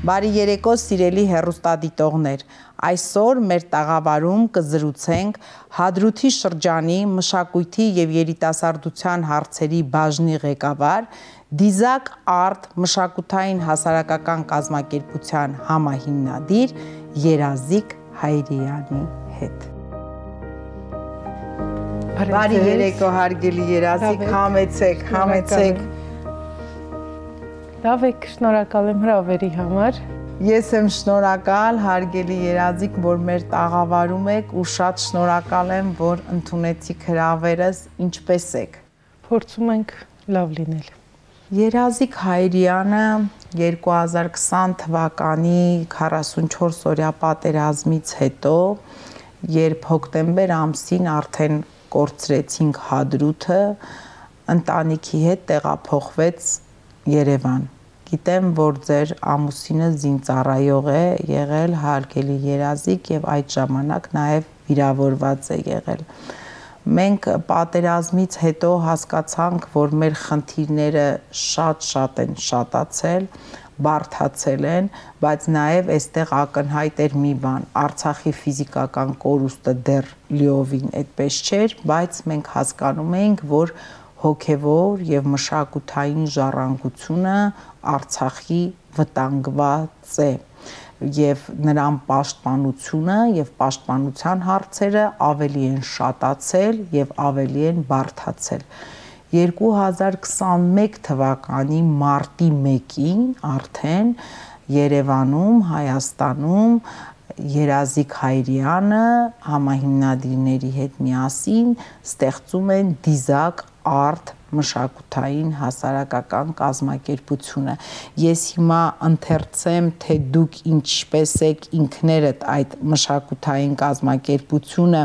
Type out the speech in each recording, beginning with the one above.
Բարի երեկո սիրելի հեռուստադիտողներ, այսօր մեր տաղավարում կզրուցենք Հադրութի շրջանի մշակույթի և երիտասարդության հարցերի բաժնի ղեկավար Դիզակ Արտ մշակութային հասարակական կազմակերպության համահիմնադիր Երազիկ Հայրյանի հետ։ Բարի երեկո հարգելի Երազիկ, համեցեք։ Լավ եք, շնորհակալ եմ հրավերի համար։ Ես եմ շնորհակալ, հարգելի Երազիկ, որ մեր տաղավարում եք ու շատ շնորհակալ եմ, որ ընդունեցիք հրավերս, ինչպես եք։ Փորձում ենք լավ լինել։ Երազիկ Հայրյանը 2020 թվականի 44-օրյա պատերազմից հետո, երբ հոկտեմբեր ամսին արդեն կորցրեցինք Հադրութը, ընտանիքի հետ տեղափոխվեց Երևան։ Գիտեմ, որ ձեր ամուսինը զինծառայող է եղել, հարգելի Երազիկ, եւ այդ ժամանակ նաև վիրավորված է եղել։ Մենք պատերազմից հետո հասկացանք, որ մեր խնդիրները շատ են շատացել, բարդացել են, բայց նաև այստեղ ակնհայտ էր մի բան, Արցախի ֆիզիկական կորուստը դեռ լիովին այդպես չէր, բայց մենք հասկանում էինք, որ հոգևոր եւ մշակութային ժառանգությունը Արցախի վտանգված է եւ նրան պաշտպանությունը եւ պաշտպանության հարցերը ավելի են շատացել եւ ավելի են բարդացել։ 2021 թվականի մարտի 1-ին արդեն Երևանում, Հայաստանում Երազիկ Հայրյանը համահիմնադիրների հետ միասին ստեղծում են Դիզակ Արտ մշակութային հասարակական կազմակերպությունը։ Ես հիմա ընթերցեմ, թե դուք ինչպես եք ինքներդ այդ մշակութային կազմակերպությունը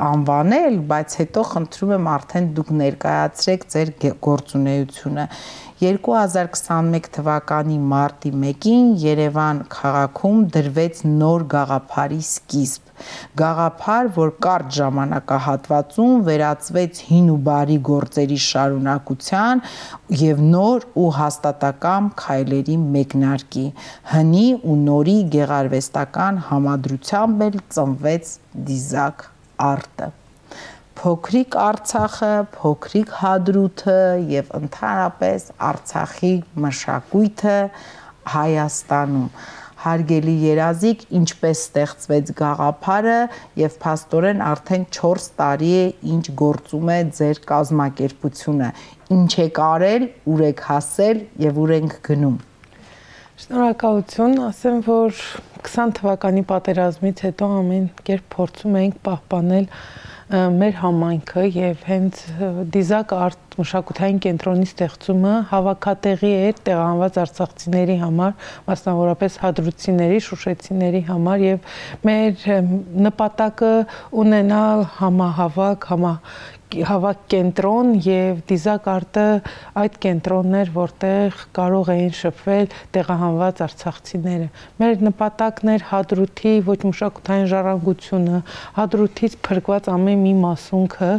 անվանել, բայց հետո խնդրում եմ արդեն դուք ներկայացրեք ձեր գործունեությունը։ 2021 թվականի մարտի 1-ին Երևան քաղաքում դրվեց նոր գաղափարի սկիզբ։ Գաղափար, որ կարճ ժամանակահատվածում վերածվեց հին ու բարի գործերի շարունակության եւ նոր ու հաստատակամ քայլերի մեկնարկի։ Հնի ու նորի գեղարվեստական համադրությամբ էլ ծնվեց Դիզակ Արտը։ Փոքրիկ Արցախը, փոքրիկ Հադրութը եւ ընդհանրապես Արցախի մշակույթը Հայաստանում։ Հարգելի Երազիկ, ինչպես ստեղծվեց գաղափարը եւ փաստորեն արդեն 4 տարի է ինչ գործում է ձեր կազմակերպությունը։ Ինչ եք արել, ուր եք հասել եւ ուր ենք գնում։ Շնորհակալություն, ասեմ, որ 20 թվականի պատերազմից հետո ամեն կերպ փորձում էինք պահպանել մեր համայնքը եւ հենց Դիզակ Արտ մշակութային կենտրոնի ստեղծումը հավաքատեղի էր տեղահանված արցախցիների համար, մասնավորապես հադրութցիների, շուշեցիների համար եւ մեր նպատակը ունենալ հավաք կենտրոն եւ Դիզակ Արտը այդ կենտրոնն էր, որտեղ կարող էին շփվել տեղահանված արցախցիները։ Մեր նպատակն էր Հադրութի ոչ մշակութային ժառանգությունը, Հադրութից փրկված ամեն մի մասունքը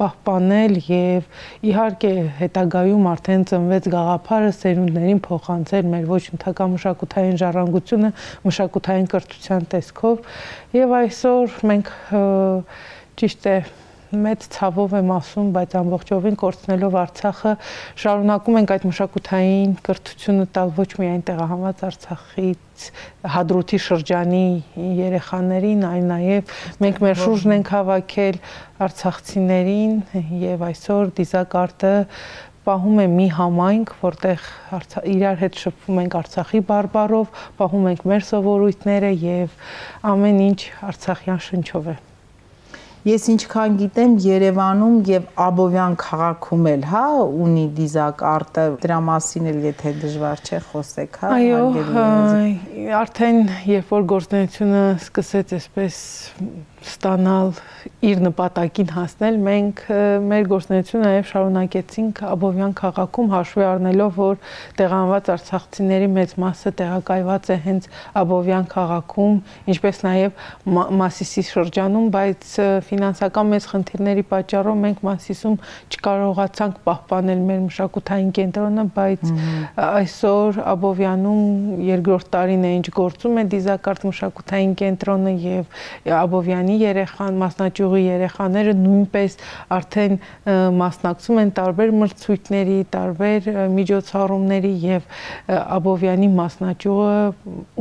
պահպանել եւ իհարկե հետագայում արդեն ծնվեց գաղափարը սերունդներին փոխանցել մեր ոչ ընդհակա մշակութային ժառանգությունը մշակութային կրթության տեսքով եւ այսօր մենք ճիշտ է մեծ ցավով եմ ասում, բայց ամբողջովին կորցնելով Արցախը շարունակում ենք այդ մշակութային կրթությունը տալ ոչ միայն տեղահանված Արցախից Հադրութի շրջանի երեխաներին, այլ նաև մենք մեր շուրջն ենք հավաքել արցախցիներին եւ այսօր Դիզակ Արտը պահում է մի համայնք, որտեղ իրար հետ շփվում ենք Արցախի բարբառով, պահում ենք մեր սովորույթները եւ ամեն ինչ արցախյան շնչով է։ Ես ինչքան գիտեմ Երևանում եւ Աբովյան քաղաքում էլ, հա, ունի Դիզակ Արտը, դրա մասին էլ եթե դժվար չէ խոսեք, հա։ Այո, արդեն երբ որ գործունեությունը սկսեց այսպես ստանալ իր նպատակին հասնել, մենք մեր գործունեությունը նաև շարունակեցինք Աբովյան քաղաքում, հաշվի առնելով, որ տեղանված արցախցիների մեծ մասը տեղակայված է հենց Աբովյան քաղաքում, ինչպես նաև Մասիսի շրջանում, բայց ֆինանսական մեծ խնդիրների պատճառով մենք Մասիսում չկարողացանք պահպանել մեր մշակութային կենտրոնը, բայց այսօր Աբովյանում երկրորդ տարին է ինչ գործում է Դիզակարտ մշակութային կենտրոնը եւ Աբովյանի մասնաճյուղի երեխաները նույնպես արդեն մասնակցում են տարբեր մրցույթների, տարբեր միջոցառումների եւ Աբովյանի մասնաճյուղը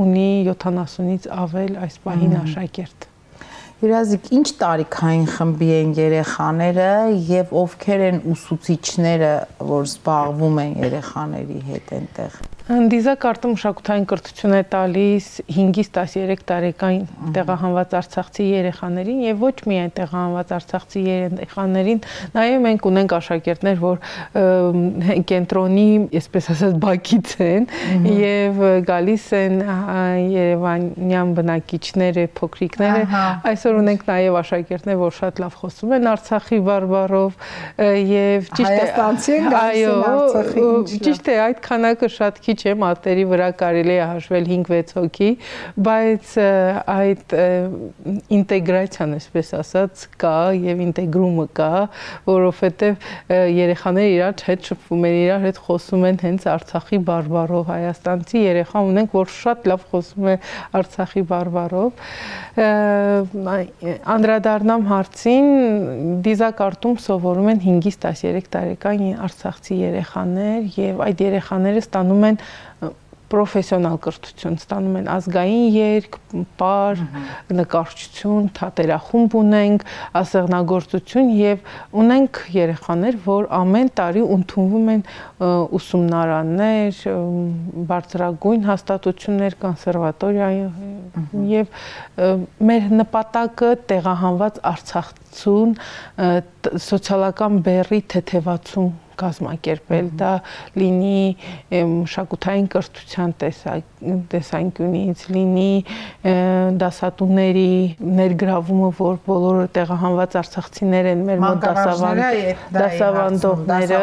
ունի 70-ից ավել այս պահին աշակերտ։ Երազիկ, ինչ տարիքային խմբի են երեխաները եւ ովքեր են ուսուցիչները, որ զբաղվում են երեխաների հետ այնտեղ։ Դիզակարտը մշակութային կրթություն է տալիս 5-ից 13 տարեկան տեղահանված արցախցի երեխաներին եւ ոչ միայն տեղահանված արցախցի երեխաներին, նաեւ մենք ունենք աշակերտներ, որ կենտրոնի, այսպես ասած, բակից են եւ գալիս են երևանյան բնակիչները, փոքրիկները։ Այսօր ունենք նաեւ աշակերտներ, որ շատ լավ խոսում են Արցախի բարբառով եւ ճիշտ է, այդ քանակը շատ քիչ է, մատերի վրա կարելի է հաշվել 5-6 հոգի, բայց այդ ինտեգրացիան, այսպես ասած, կա եւ ինտեգրումը կա, որովհետեւ երեխաները իրար հետ շփվում են, իրար հետ խոսում են հենց Արցախի բարբառով, հայաստանցի երեխա ունենք, որ շատ լավ խոսում է Արցախի բարբառով։ Անդրադառնամ հարցին, Դիզակարտում սովորում են 5-ից 13 տարեկան արցախցի երեխաներ եւ այդ երեխաները ստանում են պրոֆեսիոնալ կրթություն, ստանում են ազգային երգ, պար, նկարչություն, թատերախումբ ունենք, ասեղնագործություն եւ ունենք երեխաներ, որ ամեն տարի ընդունվում են ուսումնարաններ, բարձրագույն հաստատություններ, կոնսերվատորիա եւ մեր նպատակը տեղահանված արցախցուն սոցիալական բեռի թեթևացում կազմակերպել, դա լինի մշակութային կրթության տեսանկյունից, լինի դասատուների ներգրավումը, որ բոլորը տեղահանված արցախցիներ են, մեր մոտ դասավանդողները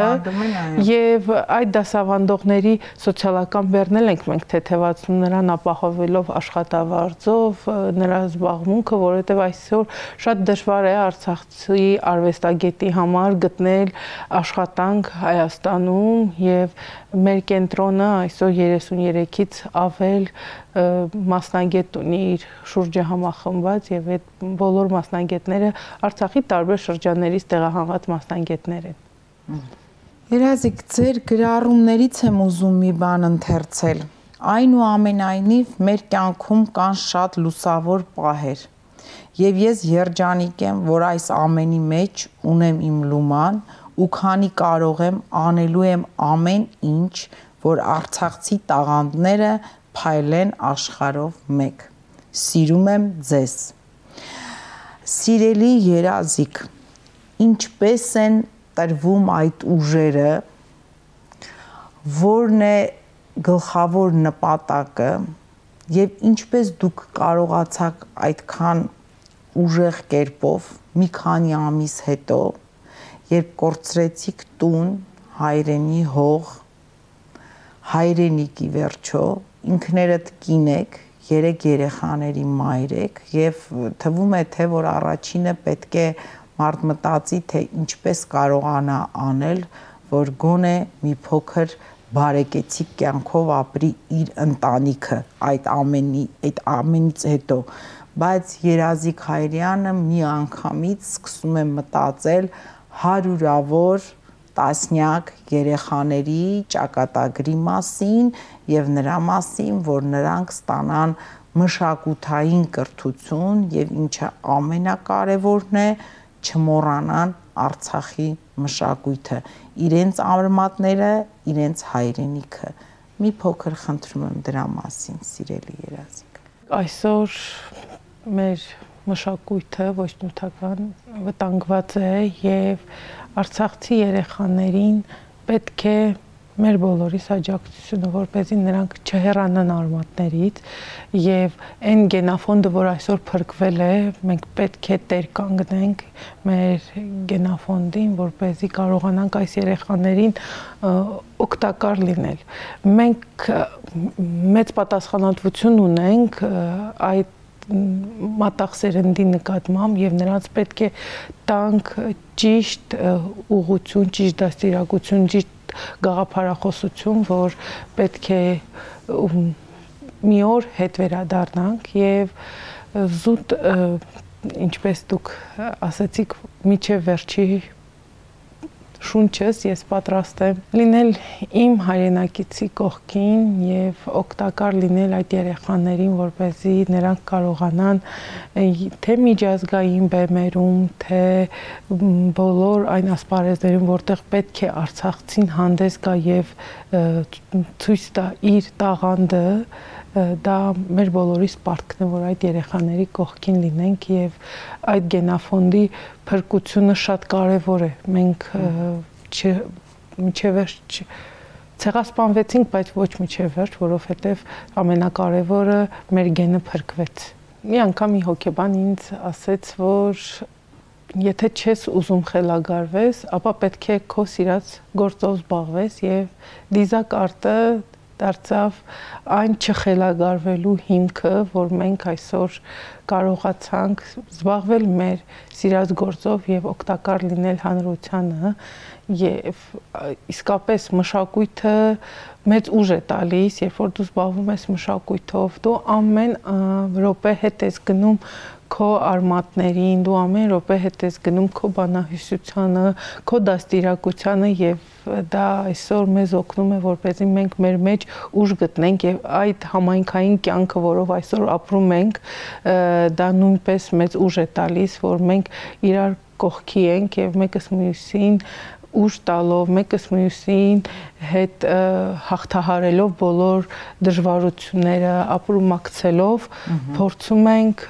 եւ այդ դասավանդողների սոցիալական բեռնել ենք մենք թեթևացնում նրան ապահովելով աշխատավարձով նրա զբաղմունքը, որովհետեւ այսօր շատ դժվար է արցախցի արվեստագետի համար գտնել աշխատանք Հայաստանում եւ մեր կենտրոնը այսօր 33-ից ավել մասնագետ ունի իր շուրջը համախմբված եւ այդ բոլոր մասնագետները Արցախի տարբեր շրջաններից տեղահանված մասնագետներ են։ Երազիկ, ձեր գրառումներից եմ ուզում մի բան ընթերցել։ Այնուամենայնիվ մեր կյանքում կան շատ լուսավոր պահեր եւ ես երջանիկ եմ, որ այս ամենի մեջ ունեմ իմ լուման ու քանի կարող եմ անելու եմ ամեն ինչ, որ արցախցի տաղանդները փայլեն աշխարհով մեկ։ Սիրում եմ ձեզ։ Սիրելի Երազիկ, ինչպես են տրվում այդ ուժերը, որն է գլխավոր նպատակը եւ ինչպես դուք կարողացաք այդքան ուժեղ կերպով մի քանի ամիս հետո երբ կորցրեցիք տուն, հայրենի հող, հայրենիքի վերջո, ինքներդ կին եք, 3 երեխաների մայր եք եւ թվում է թե որ առաջինը պետք է մարդ մտածի թե ինչպես կարողանա անել, որ գոնե մի փոքր բարեկեցիկ կյանքով ապրի իր ընտանիքը այդ ամենից հետո, բայց Երազիկ Հայրյանը մի անգամից սկսում է մտածել հարյուրավոր տասնյակ երեխաների ճակատագրի մասին եւ նրա մասին, որ նրանք ստանան մշակութային կրթություն եւ ինչը ամենակարևորն է, չմոռանան Արցախի մշակույթը, իրենց արմատները, իրենց հայրենիքը։ Մի փոքր խնդրում եմ դրա մասին, սիրելի Երազիկ։ Այսօր մեր մշակույթը ոչ նյութական վտանգված է եւ արցախցի երեխաներին պետք է մեր բոլորիս աջակցությունը, որպեսզի նրանք չհեռանան արմատներից եւ այն գենաֆոնդը, որ այսօր փրկվել է, մենք պետք է տեր կանգնենք մեր գենաֆոնդին, որպեսզի կարողանանք այս երեխաներին օգտակար լինել։ Մենք մեծ պատասխանատվություն ունենք այդ մատաղ սերնդի նկատմամբ եւ նրանց պետք է տանք ճիշտ ուղղություն, ճիշտ դաստիարակություն, ճիշտ գաղափարախոսություն, որ պետք է մի օր հետ վերադառնանք եւ զուտ, ինչպես դուք ասացիք, միջև վերջի շունչս ես պատրաստ եմ լինել իմ հայրենակիցի կողքին եւ օգտակար լինել այդ երեխաներին, որպեսզի նրանք կարողանան թե միջազգային բեմերում, թե բոլոր այն ասպարեզներում, որտեղ պետք է արցախցին հանդես գա եւ ցույց տա իր տաղանդը, դա մեր բոլորիս պարտքն է, որ այդ երեխաների կողքին լինենք եւ այդ գենաֆոնդի փրկությունը շատ կարեւոր է։ Մենք միջև վերջ ցեղասպանվեցինք, բայց ոչ միջև վերջ, որովհետեւ ամենակարևորը մեր գենը փրկվեց։ Մի անգամ մի հոգեբան ինձ ասեց, որ եթե չես ուզում խելագարվես, ապա պետք է քո սիրած գործով զբաղվես եւ դիզակարտը դարձավ այն չխելագարվելու հիմքը, որ մենք այսօր կարողացանք զբաղվել մեր սիրած գործով եւ օգտակար լինել հանրությանը եւ իսկապես մշակույթը մեծ ուժ է տալիս, երբ որ դու զբաղվում ես մշակույթով, դու ամեն րոպե հետ ես գնում քո արմատներին, դու ամեն րոպե հետ ես գնում քո բանահյուսությանը, քո դաստիարակությանը եւ դա այսօր մեզ օգնում է, որպեսզի մենք մեր մեջ ուժ գտնենք եւ այդ համայնքային կյանքը, որով այսօր ապրում ենք, դա նույնպես մեծ ուժ է տալիս, որ մենք իրար կողքի ենք եւ մեկս մյուսին ուժ տալով, մեկս մյուսին հետ հաղթահարելով բոլոր դժվարությունները, ապրումակցելով, փորձում ենք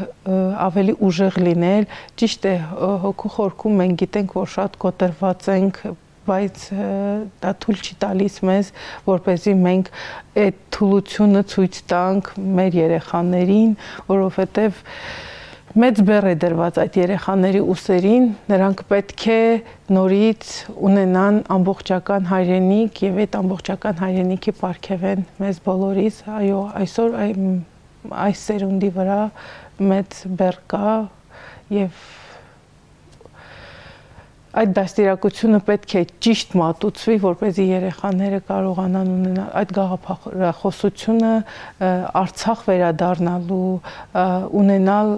ավելի ուժեղ լինել։ Ճիշտ է, հոգու խորքում մենք գիտենք, որ շատ կոտրված ենք, բայց դա թույլ չի տալիս մեզ, որպեսզի մենք այդ թուլությունը ցույց տանք մեր երեխաներին, որովհետև մեծ բեռ է դրված այդ երեխաների ուսերին, նրանք պետք է նորից ունենան ամբողջական հայրենիք եւ այդ ամբողջական հայրենիքի պարգևեն մեզ բոլորիս, այո, այսօր այս սերունդի վրա մեծ բեռ կա եւ այդ դաստիարակությունը պետք է ճիշտ մատուցվի, որպեսզի երեխաները կարողանան ունենալ այդ գաղափարախոսությունը Արցախ վերադառնալու, ունենալ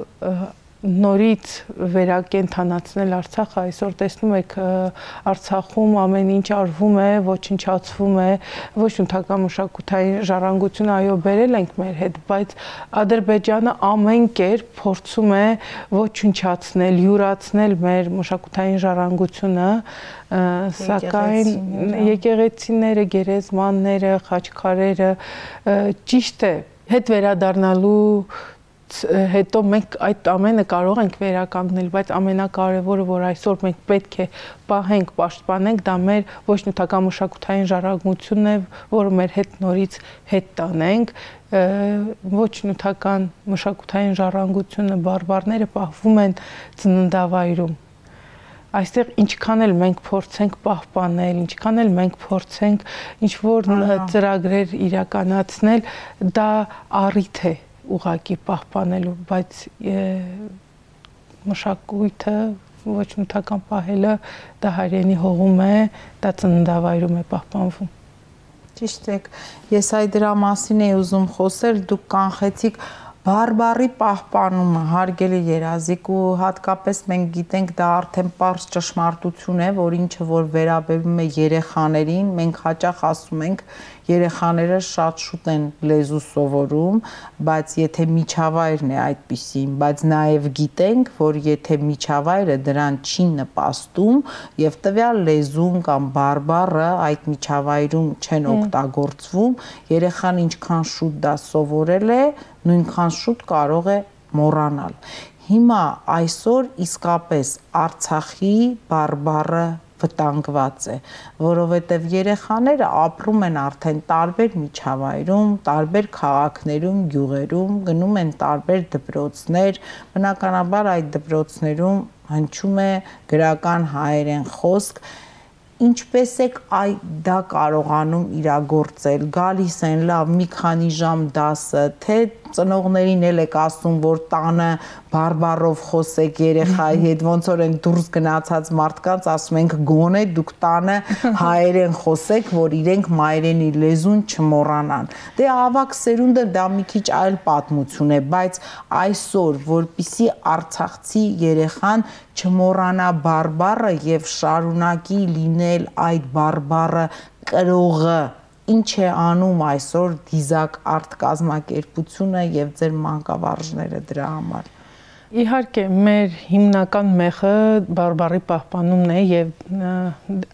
նորից վերակենդանացնել Արցախը, այսօր տեսնում եք Արցախում ամեն ինչ արվում է, ոչնչացվում է, ոչ նյութական մշակութային ժառանգությունը, այո, բերել ենք մեր հետ, բայց Ադրբեջանը ամեն կերպ փորձում է ոչնչացնել, յուրացնել մեր մշակութային ժառանգությունը, սակայն եկեղեցիները, գերեզմանները, խաչքարերը, ճիշտ է, հետ վերադառնալու հետո մենք այդ ամենը կարող ենք վերականգնել, բայց ամենակարևորը, որ այսօր մենք պետք է պահենք, պաշտպանենք, դա մեր ոչ նյութական մշակութային ժառանգությունն է, որը մեր հետ նորից հետ տանենք, ոչ նյութական մշակութային ժառանգությունը, բարբառները պահվում են ծննդավայրում։ Այստեղ ինչքան էլ մենք փորձենք պահպանել, ինչքան էլ մենք փորձենք ինչ-որ ծրագրեր իրականացնել, դա առիթ է ուղղակի պահպանելու, բայց մշակույթը ոչ նյութական պահելը դա հայրենի հողում է, դա ծննդավայրում է պահպանվում։ Ճիշտ եք, ես այդ դրա մասին էի ուզում խոսել, դուք կանխեցիք բարբառի պահպանումը, հարգելի երազիկ, ու հատկապես մենք գիտենք դա արդեն պարզ ճշմարտություն է, որ ինչը որ վերաբերում է երեխաներին, մենք հաճախ ասում ենք երեխաները շատ շուտ են լեզու սովորում, բայց եթե միջավայրն է այդպիսին, բայց նաև գիտենք, որ եթե միջավայրը դրան չի նպաստում եւ տվյալ լեզուն կամ բարբառը այդ միջավայրում չեն օգտագործվում, երեխան ինչքան շուտ դա սովորել է, նույնքան շուտ կարող է մոռանալ։ Հիմա այսօր իսկապես Արցախի բարբառը վտանգված է, որովհետև երեխաները ապրում են արդեն տարբեր միջավայրում, տարբեր քաղաքներում, գյուղերում, գնում են տարբեր դպրոցներ, բնականաբար այդ դպրոցներում հնչում է գրական հայերեն խոսք, ինչպես եք դա կարողանում իրագործել, գալիս են լավ մի քանի ժամ դասը, թե ծնողներին էլ եք ասում, որ տանը բարբառով խոսեք երեխայի հետ, ոնց որ են դուրս գնացած մարդկանց ասում ենք գոնե դուք տանը հայերեն խոսեք, որ իրենք մայրենի լեզուն չմոռանան։ Դե ավակ սերունդը դա մի քիչ այլ պատմություն է, բայց այսօր, որպիսի արցախցի երեխան չմոռանա բարբառը եւ շարունակի լինել այդ բարբառը կրողը, ինչ է անում այսօր դիզակ արտ կազմակերպությունը եւ ձեր մանկավարժները դրա համար։ Իհարկե, մեր հիմնական մեխը բարբառի պահպանումն է եւ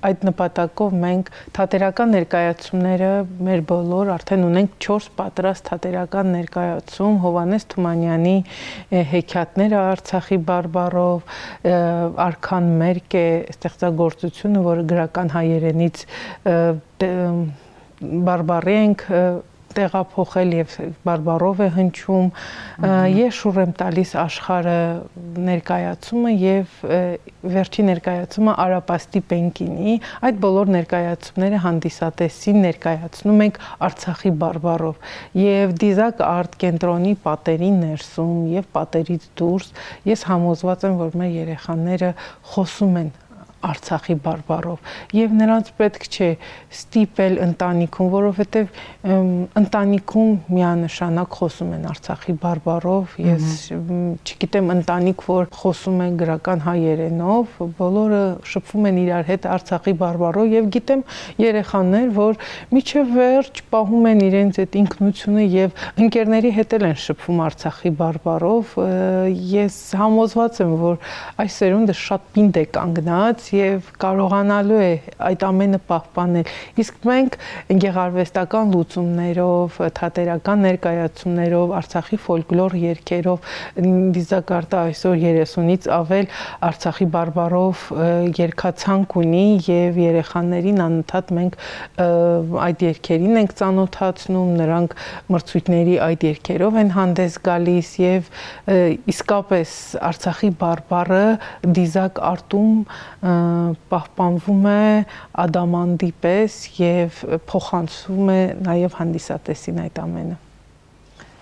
այդ նպատակով մենք թատերական ներկայացումները մեր բոլոր արդեն ունենք 4 պատրաստ թատերական ներկայացում Հովհաննես Թումանյանի հեքիաթները Արցախի բարբառով, Արքան մերկ է ստեղծագործությունը, որը գրական հայերենից բարբառի ենք տեղափոխել եւ բարբառով է հնչում, ես շուռ եմ տալիս աշխարհը ներկայացումը եւ վերջի ներկայացումը Արապաստի Պենկինի, այդ բոլոր ներկայացումները հանդիսատեսին ներկայացնում ենք Արցախի բարբառով եւ դիզակ արտ կենտրոնի պատերի ներսում եւ պատերից դուրս ես համոզված եմ, որ մեր երեխաները խոսում են Արցախի բարբառով եւ նրանց պետք չէ ստիպել ընտանիքում, որովհետեւ ընտանիքում միանշանակ խոսում են Արցախի բարբառով, ես չգիտեմ ընտանիք, որ խոսում են գրական հայերենով, բոլորը շփվում են իրար հետ Արցախի բարբառով եւ գիտեմ երեխաներ, որ միջև վերջ պահում են իրենց այդ ինքնությունը եւ ընկերների հետ են շփվում Արցախի բարբառով, ես համոզված եմ, որ այս սերունդը շատ պինդ է կանգնած եւ կարողանալու է այդ ամենը պահպանել։ Իսկ մենք գեղարվեստական լուծումներով, թատերական ներկայացումներով, Արցախի ֆոլկլոր երգերով, դիզակարտը այսօր 30-ից ավել Արցախի բարբառով երգացանք ունի եւ երեխաներին անընդհատ մենք այդ երգերին ենք ծանոթացնում, նրանք մրցույթների այդ երգերով են հանդես գալիս եւ իսկապես Արցախի բարբառը դիզակ արտում պահպանվում է ադամանդի պես եւ փոխանցվում է նաեւ հանդիսատեսին այդ ամենը։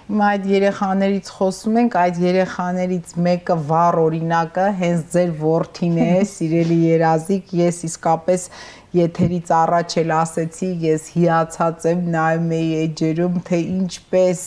Հիմա այդ երեխաներից խոսում ենք, այդ երեխաներից մեկը վառ օրինակը հենց ձեր որդին է, սիրելի Երազիկ, ես իսկապես եթերից առաջ էլ ասեցի, ես հիացած եմ նայում էի էջերում, թե ինչպես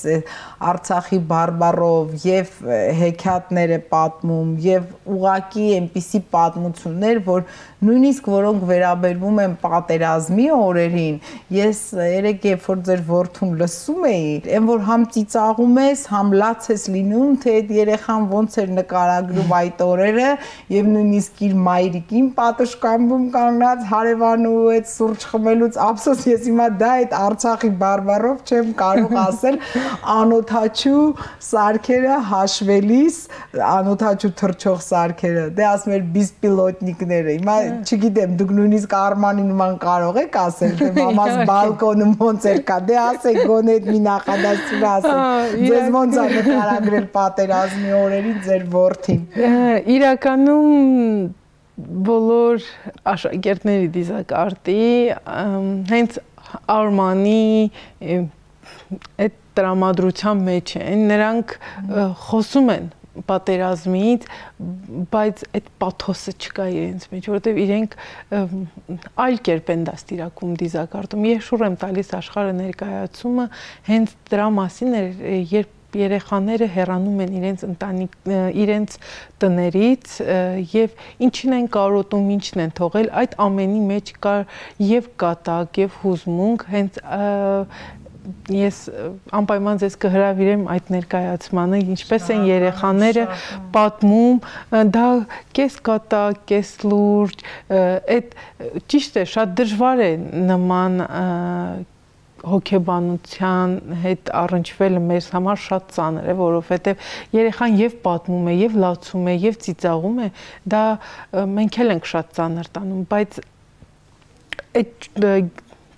Արցախի բարբառով եւ հեքիաթներ է պատմում եւ ուղակի այնպիսի պատմություններ, որ նույնիսկ որոնք վերաբերվում են պատերազմի օրերին, ես երեք երբ որ ձեր որդուն լսում էի, այն որ համ ծիծաղում ես, համ լաց ես լինում, թե այդ երեխան ոնց էր նկարագրում այդ օրերը եւ նույնիսկ իր մայրիկին պատշգամբում կանգնած հարևան ու այդ սուրճ խմելուց ափսոս ես հիմա դա այդ Արցախի բարբառով չեմ կարող ասել անօթաչու սարքերը հաշվելիս անօթաչու թռչող սարքերը դե ասում էր բիսպիլոտնիկները հիմա չգիտեմ դուք նույնիսկ Արմանի նման կարող եք ասել թե մամաս բալկոնում ոնց էր կա դե ասեք գոնե այդ մի նախադասություն ասեք ձեզ ոնց է նկարագրել պատերազմի օրերին ձեր որդին իրականում բոլոր աշակերտների դիզակարտի հենց Արմանի այդ տրամադրության մեջ են, նրանք խոսում են պատերազմից, բայց այդ պաթոսը չկա իրենց մեջ, որովհետև իրենք այլ կերպ են դաստիարակում դիզակարտում։ Ես շուռ եմ տալիս աշխարհը ներկայացումը հենց դրա մասին էր, երբ երեխաները հեռանում են իրենց տներից եւ ինչին են կարոտում, ինչն են թողել, այդ ամենի մեջ կար եւ կատակ եւ հուզմունք, հենց ես անպայման ձեզ կհրավիրեմ այդ ներկայացմանը, ինչպես են երեխաները պատմում, դա կես կատակ, կես լուրջ, այդ ճիշտ է, շատ դժվար է նման հոգեբանության հետ առնչվելը մեզ համար շատ ծանր է, որովհետև երեխան եւ պատմում է, եւ լացում է, եւ ծիծաղում է, դա մենք էլ ենք շատ ծանր տանում, բայց այդ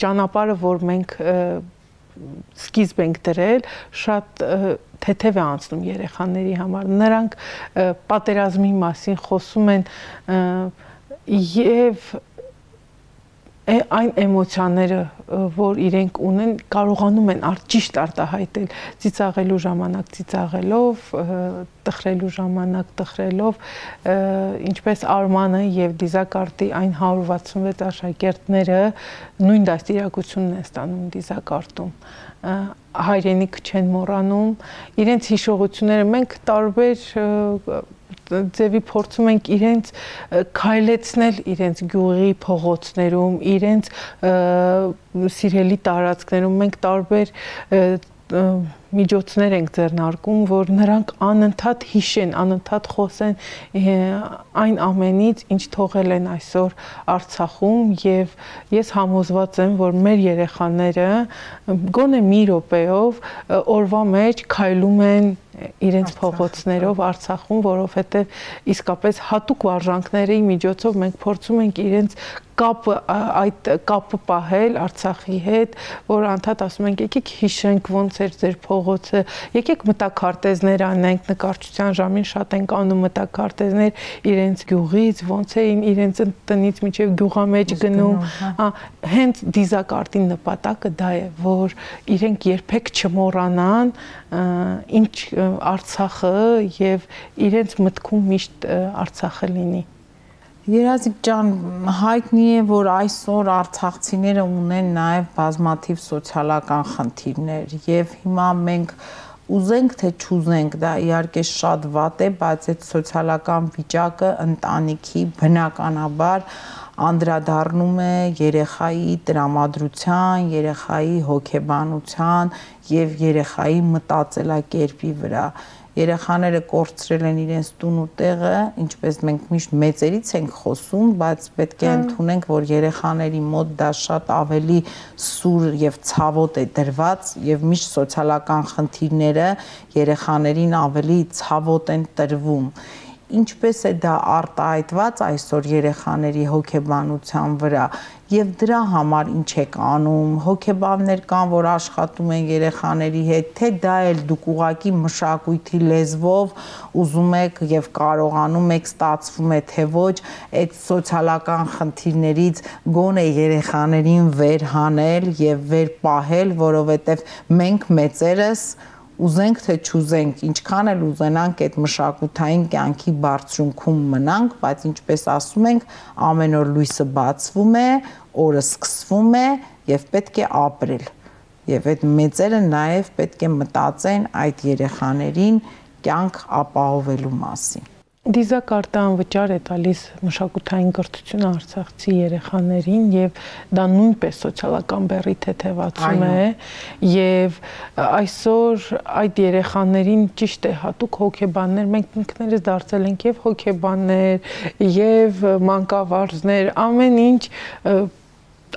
ճանապարհը, որ մենք սկիզբ ենք դրել, շատ թեթև է անցնում երեխաների համար։ Նրանք պատերազմի մասին խոսում են եւ այն էմոցիաները, որ իրենք ունեն, կարողանում են ճիշտ արտահայտել ծիծաղելու ժամանակ ծիծաղելով, տխրելու ժամանակ տխրելով, ինչպես Արմանը եւ Դիզակարտի այն 166 աշակերտները նույն դաստիարակությունն են ստանում Դիզակարտում, հայրենիք չեն մոռանում, իրենց հիշողությունները մենք տարբեր ձևի փորձում ենք իրենց քայլեցնել իրենց գյուղի փողոցներում, իրենց սիրելի տարածքներում, մենք տարբեր միջոցներ ենք ձեռնարկում, որ նրանք անընդհատ հիշեն, անընդհատ խոսեն այն ամենից, ինչ թողել են այսօր Արցախում, եւ ես համոզված եմ, որ մեր երեխաները գոնե մի րոպեով օրվա մեջ քայլում են իրենց փողոցներով Արցախում, որովհետև իսկապես հատուկ վարժանքների միջոցով մենք փորձում ենք իրենց այդ կապը պահել Արցախի հետ, որ անդադ ասում ենք, եկեք հիշենք ոնց էր ձեր փողոցը, եկեք մտաքարտեզներ անենք, նկարչության ժամին շատ ենք անում մտաքարտեզներ իրենց գյուղից, ոնց էին իրենց տնից մինչև գյուղամեջ գնում, հենց Դիզակարտի նպատակը դա է, որ իրենք երբեք չմոռանան ինչ Արցախը եւ իրենց մտքում միշտ Արցախը լինի։ Երազիկ ջան, հայտնի է, որ այսօր արցախցիները ունեն նաև բազմաթիվ սոցիալական խնդիրներ եւ հիմա մենք ուզենք թե չուզենք, դա իհարկե շատ վատ է, բայց այդ սոցիալական վիճակը ընտանիքի բնականաբար անդրադառնում է երեխայի տրամադրության, երեխայի հոգեբանության եւ երեխայի մտածելակերպի վրա։ Երեխաները կորցրել են իրենց տուն ու տեղը, ինչպես մենք միշտ մեծերից ենք խոսում, բայց պետք է ընդունենք, որ երեխաների մոտ դա շատ ավելի սուր եւ ցավոտ է դրված եւ միշտ սոցիալական խնդիրները երեխաներին ավելի ցավոտ են տրվում։ Ինչպես է դա արտահայտված այսօր երեխաների հոգեբանության վրա եւ դրա համար ինչ եք անում, հոգեբաններ կան, որ աշխատում են երեխաների հետ, թե դա էլ դուք ուղակի մշակույթի լեզվով ուզում եք եւ կարողանում եք, ստացվում է թե ոչ, այդ սոցիալական խնդիրներից գոնե երեխաներին վեր հանել եւ վեր պահել, որովհետեւ մենք մեծերս ուզենք թե չուզենք, ինչքան էլ ուզենանք այդ մշակութային կյանքի բարձրունքում մնանք, բայց ինչպես ասում ենք, ամեն օր լույսը բացվում է, օրը սկսվում է եւ պետք է ապրել։ Եվ այդ մեծերը նաեւ պետք է մտածեն այդ երեխաներին կյանք ապահովելու մասին։ Դիզակարտը անվճար է տալիս մշակութային կրթությունը արցախցի երեխաներին եւ դա նույնպես սոցիալական բեռի թեթևացում է եւ այսօր այդ երեխաներին ճիշտ է հատուկ հոգեբաններ, մենք ինքներս դարձել ենք եւ հոգեբաններ եւ մանկավարժներ,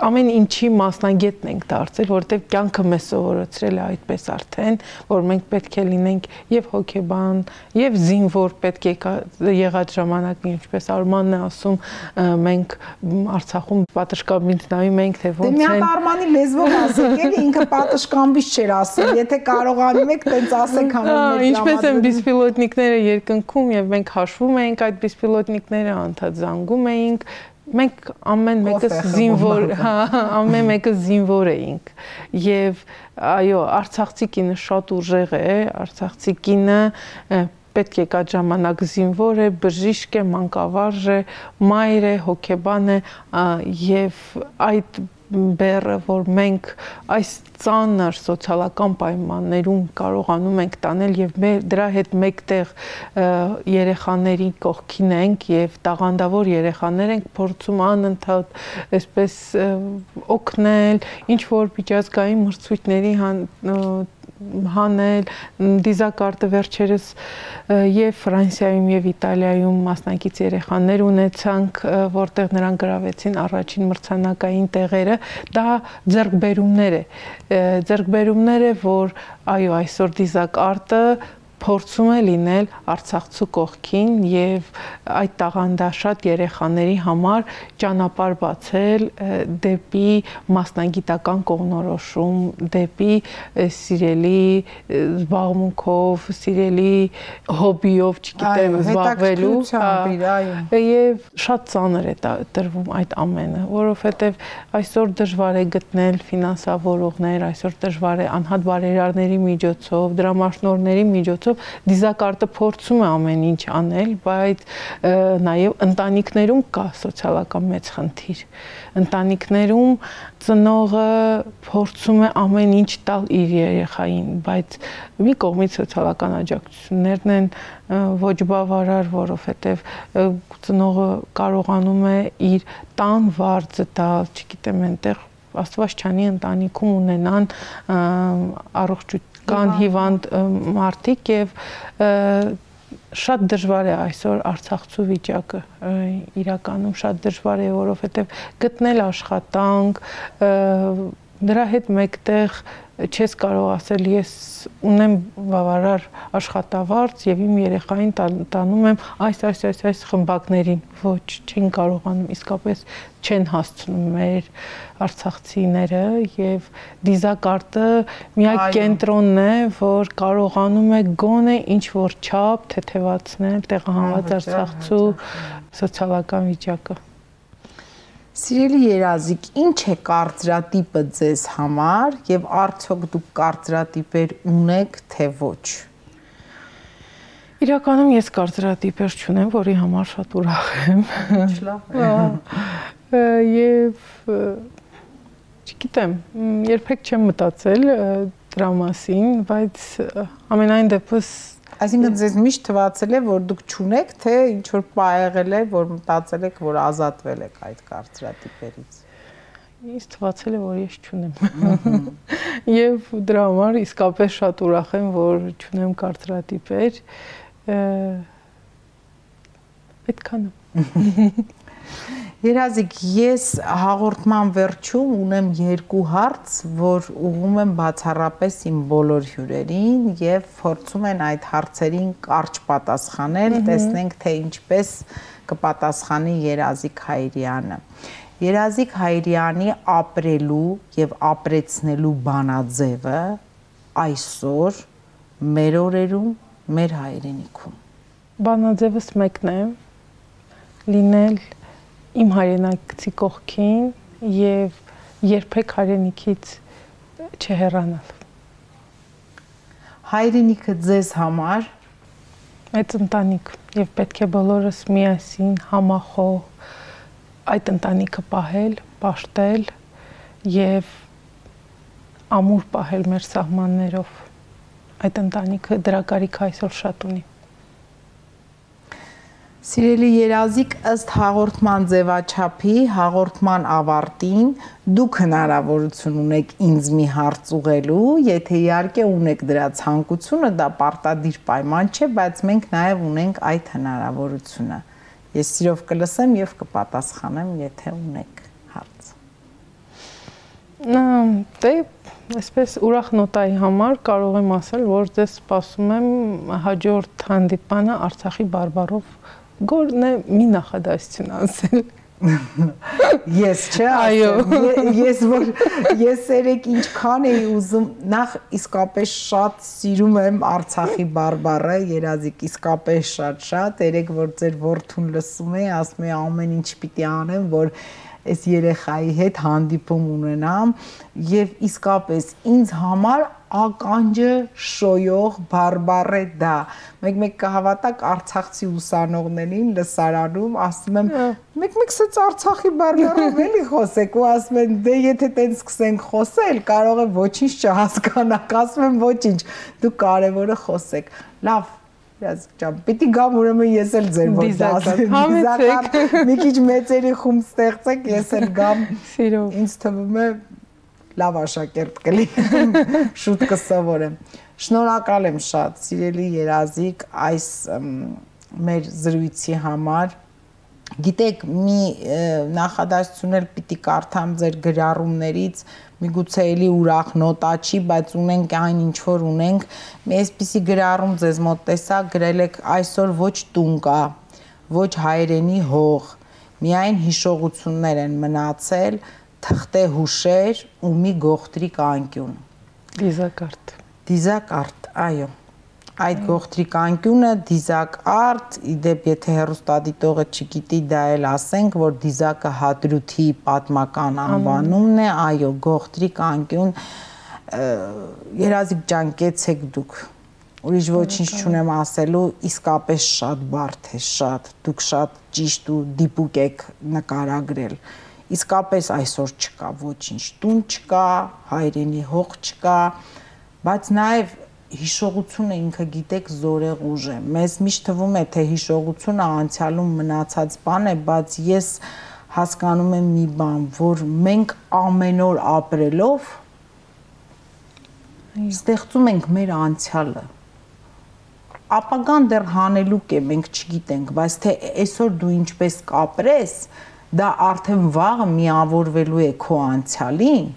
ամեն ինչի մասնագետն ենք դարձել, որովհետև կյանքը մեզ սովորեցրել է այդպես արդեն, որ մենք պետք է լինենք եւ հոգեբան, եւ զինվոր պետք է եղած ժամանակին, ինչպես Արմանն է ասում, մենք Արցախում պատշգամբից նայում ենք, թե ոնց են։ Դե մի հատ Արմանի լեզվով ասեք, էլի ինքը պատշգամբից չէր ասում, եթե կարողանում եք, տենց ասեք համոզեք։ Ինչպես են բիսպիլոտնիկները երկնքում եւ մենք հաշվում էինք այդ բիսպիլոտնիկները, անդադ զանգում էինք։ Մենք ամեն մեկը զինվոր էինք եւ այո, արցախցի կինը շատ ուժեղ է, արցախցի կինը պետք է կա ժամանակ զինվոր է, բժիշկ է, մանկավարժ է, մայր է, հոգեբան է եւ այդ բեռը, որ մենք այս ծանր սոցիալական պայմաններում կարողանում ենք տանել եւ դրա հետ մեկտեղ երեխաների կողքին ենք եւ տաղանդավոր երեխաներ ենք փորձում անընդհատ այսպես օգնել, ինչ որ միջազգային մրցույթների հանել, Դիզակարտը վերջերս եւ Ֆրանսիայում եւ Իտալիայում մասնակից երեխաներ ունեցանք, որտեղ նրանք գրավեցին առաջին մրցանակային տեղերը, դա ձեռքբերումներ է, որ այո, այսօր Դիզակարտը փորձում է լինել Արցախցու կողքին եւ այդ տաղանդաշատ երեխաների համար ճանապարհ բացել դեպի մասնագիտական կողմնորոշում, դեպի սիրելի զբաղմունքով, սիրելի հոբիով, չգիտեմ, զբաղվելու, եւ շատ ծանր է տրվում այդ ամենը, որովհետեւ այսօր դժվար է գտնել ֆինանսավորողներ, այսօր դժվար է անհատ բարերարների միջոցով, դրամաշնորհների միջոցով դիզակարտը փորձում է ամեն ինչ անել, բայց նաև ընտանիքներում կա սոցիալական մեծ խնդիր։ Ընտանիքներում ծնողը փորձում է ամեն ինչ տալ իր երեխային, բայց մի կողմից սոցիալական աջակցություններն են ոչ բավարար, որովհետև ծնողը կարողանում է իր տան վարձը տալ, չգիտեմ, այնտեղ Աստված չանի ընտանիքում ունենան առողջական հիվանդ մարդիկ եւ շատ դժվար է այսօր Արցախցու վիճակը, իրականում շատ դժվար է, որովհետեւ գտնել աշխատանք, դրա հետ մեկտեղ չես կարող ասել ես ունեմ բավարար աշխատավարձ եւ իմ երեխային տանում եմ այս խմբակներին, ոչ, չեն կարողանում, իսկապես չեն հասցնում մեր արցախցիները եւ դիզակարտը միակ կենտրոնն է, որ կարողանում է գոնե ինչ որ չափ թեթևացնել տեղահանված Արցախցու սոցիալական վիճակը։ Սիրելի երազիկ, ինչ է կարծրատիպը ձեզ համար եւ արդյոք դուք կարծրատիպեր ունեք, թե ոչ։ Իրականում ես կարծրատիպեր չունեմ, որի համար շատ ուրախ եմ։ Լավ է։ Եվ չգիտեմ, երբեք չեմ մտածել դրա մասին, բայց ամենայն դեպս Այսինքն ձեզ միշտ թվացել է, որ դուք չունեք, թե ինչ որ բա եղել է, որ մտածել եք, որ ազատվել եք այդ կարծրատիպերից։ Ինձ թվացել է, որ ես չունեմ։ Եվ դրա համար իսկապես շատ ուրախ եմ, որ չունեմ կարծրատիպեր։ Այդքանը։ Երազիկ, ես հաղորդման վերջում ունեմ երկու հարց, որ ուղղում եմ բացառապես իմ բոլոր հյուրերին եւ փորձում են այդ հարցերին կարճ պատասխանել, տեսնենք թե ինչպես կպատասխանի Երազիկ Հայրյանը։ Երազիկ Հայրյանի ապրելու եւ ապրեցնելու բանաձևը այսօր մեր օրերում, մեր հայրենիքում։ Բանաձևս մեկն է՝ լինել իմ հայրենակցի կողքին եւ երբեք հայրենիքից չհեռանալ։ Հայրենիքը ձեզ համար այդ ընտանիք եւ պետք է բոլորս միասին համախոհ այդ ընտանիքը պահել, պաշտել եւ ամուր պահել մեր սահմաններով։ Այդ ընտանիքը դրա կարիքը այսօր շատ ունի։ Սիրելի երազիկ, ըստ հաղորդման ձևաչափի, հաղորդման ավարտին դուք հնարավորություն ունեք ինձ մի հարց ուղղելու, եթե իհարկե ունեք դրա ցանկությունը, դա պարտադիր պայման չէ, բայց մենք նաև ունենք այդ հնարավորությունը։ Ես սիրով կլսեմ եւ կպատասխանեմ, եթե ունեք հարց։ Դե, այսպես ուրախ նոտայի համար կարող եմ ասել, որ ձեզ սպասում եմ հաջորդ հանդիպանը Արցախի բարբառով Գորն է մի նախադասություն ասել։ Ես չէ, ես երեք ինչքան էի ուզում, նախ իսկապես շատ սիրում եմ Արցախի բարբառը, երազիկ իսկապես շատ, երեք որ ձեր որդուն լսում է, ասում է ամեն ինչ պիտի անեմ, որ այս երեխայի հետ հանդիպում ունենամ եւ իսկապես ինձ համար ականջը շոյող բարբառ է դա։ Մեկ կհավատակ արցախցի ուսանողներին լսարանում ասում եմ մեկ սենց Արցախի բարբառով էլի խոսեք ու ասում են դե եթե տենց սկսենք խոսել կարող է ոչինչ չհասկանաք, ասում եմ ոչինչ, դու կարևորը խոսեք։ Լավ Երազիկ ջան, պիտի գամ ուրեմն ես էլ ձեր մոտ դասեմ, մի քիչ մեծերի խումբ ստեղծեք, ես էլ գամ, ինձ թվում է լավ աշակերտ կլինեմ, շուտ կսովորեմ։ Շնորհակալ եմ շատ, սիրելի Երազիկ, այս մեր զրույցի համար Գիտեք, մի նախադասություն էլ պիտի կարդամ ձեր գրառումներից, միգուցե էլի ուրախ նոտա չի, բայց ունենք այն ինչ որ ունենք, մի այսպիսի գրառում ձեզ մոտ տեսա, գրել եք այսօր ոչ տուն կա, ոչ հայրենի հող, միայն հիշողություններ են մնացել, թղթե հուշեր ու մի գողտրիկ անկյուն։ Դիզակարտ, այո։ Այդ գողտրիկ անկյունը դիզակարտ, իդեպ եթե հեռուստադիտողը չգիտի, դա էլ ասենք, որ դիզակը հադրութի պատմական անվանումն է, այո, գողտրիկ անկյուն, Երազիկ ջան, կեցեք դուք, ուրիշ ոչինչ չունեմ ասելու, իսկապես շատ բարդ է, շատ, դուք շատ ճիշտ ու դիպուկ եք նկարագրել, իսկապես այսօր չկա ոչինչ, տուն չկա, հայրենի հող չկա, բայց նաև հիշողությունը ինքը գիտեք զորեղ ուժ է, մեզ միշտ թվում է, թե հիշողությունը անցյալում մնացած բան է, բայց ես հասկանում եմ մի բան, որ մենք ամեն օր ապրելով ստեղծում ենք մեր անցյալը, ապագան դեռ հանելուկ է, մենք չգիտենք, բայց թե այսօր դու ինչպես կապրես, դա արդեն վաղը միավորվելու է քո անցյալին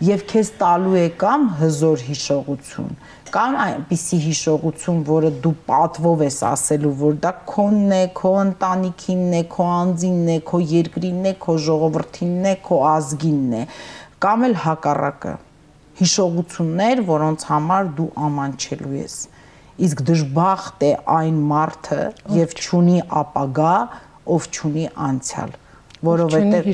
և քեզ տալու է կամ հզոր հիշողություն, կամ այնպիսի հիշողություն, որը դու պատվով ես ասելու, որ դա քոնն է, քո ընտանիքինն է, քո անձինն է, քո երկրինն է, քո ժողովրդինն է, քո ազգինն է, կամ էլ հակառակը, հիշողություններ, որոնց համար դու ամանչելու ես, իսկ դժբախտ է այն մարդը և չունի ապագա, ով չունի անցյալ, որովհետև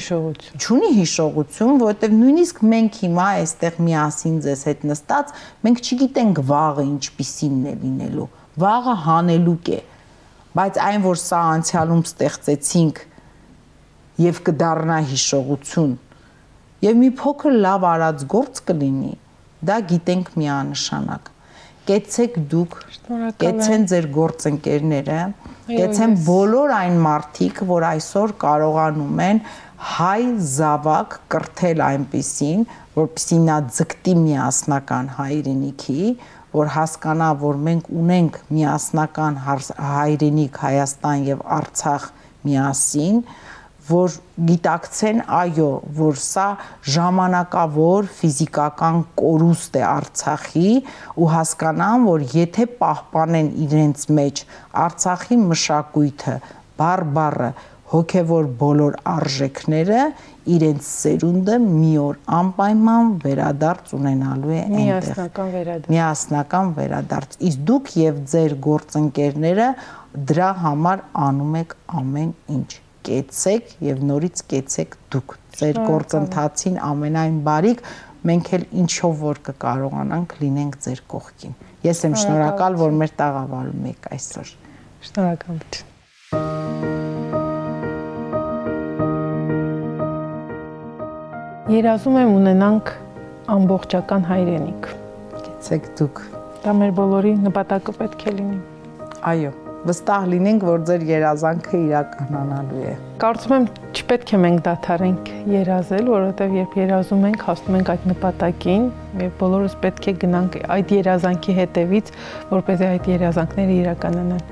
չունի հիշողություն, որովհետև նույնիսկ մենք հիմա այստեղ միասին ձեզ հետ նստած, մենք չգիտենք վաղը ինչպիսինն է լինելու, վաղը հանելուկ է, բայց այն, որ սա անցյալում ստեղծեցինք և կդառնա հիշողություն, և մի փոքր լավ արած գործ կլինի, դա գիտենք միանշանակ, կեցեք դուք, կեցեն ձեր գործընկերները, կեցեն բոլոր այն մարդիկ, որ այսօր կարողանում են հայ զավակ կրթել այնպիսին, որպեսզի նա ձգտի միասնական հայրենիքի, որ հասկանա, որ մենք ունենք միասնական հայրենիք Հայաստան և Արցախ միասին, որ գիտակցեն, այո, որ սա ժամանակավոր ֆիզիկական կորուստ է Արցախի ու հասկանան, որ եթե պահպանեն իրենց մեջ Արցախի մշակույթը, բարբառը, հոգևոր բոլոր արժեքները, իրենց սերունդը մի օր անպայման վերադարձ ունենալու է այնտեղ։ Միասնական վերադարձ։ Իսկ դուք և ձեր գործընկերները դրա համար անում եք ամեն ինչ։ Կեցեք և նորից կեցեք դուք, ձեր գործընթացին ամենայն բարիք, մենք էլ ինչով որ կկարողանանք լինենք ձեր կողքին։ Ես եմ շնորհակալ, որ մեր տաղավարում եք այսօր։ Շնորհակալություն։ Երազում եմ ունենանք ամբողջական հայրենիք։ Կեցեք դուք։ Դա մեր բոլորի նպատակը պետք է լինի։ Այո։ Վստահ լինենք, որ ձեր երազանքը իրականանալու է։ Կարծում եմ, չպետք է մենք դադարենք երազել, որովհետև երբ երազում ենք, հասնում ենք այդ նպատակին, եւ բոլորս պետք է գնանք այդ երազանքի հետևից, որպեսզի այդ երազանքները իրականանան։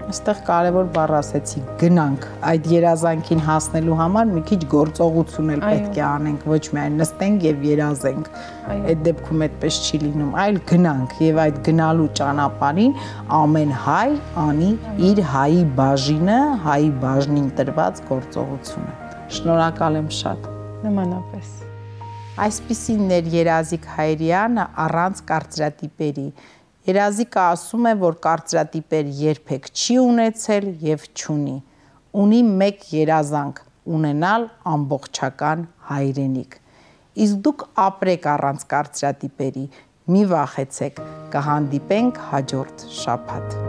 Այստեղ կարևոր բառ ասեցի, գնանք, այդ երազանքին հասնելու համար մի քիչ գործողություն էլ պետք է անենք, ոչ միայն նստենք եւ երազենք։ Այդ դեպքում այդպես չի լինում, այլ գնանք եւ այդ գնալու ճանապարհին ամեն հայ անի իր հայի բաժինը, հայի բաժնին տրված գործողությունը։ Շնորհակալ եմ շատ։ Նմանապես։ Այսպիսին էր Երազիկ Հայրյանը առանց կարծրատիպերի։ Երազիկը ասում է, որ կարծրատիպեր երբեք չի ունեցել և չունի, ունի մեկ երազանք, ունենալ ամբողջական հայրենիք, իսկ դուք ապրեք առանց կարծրատիպերի, մի վախեցեք, կհանդիպենք հաջորդ շաբաթ։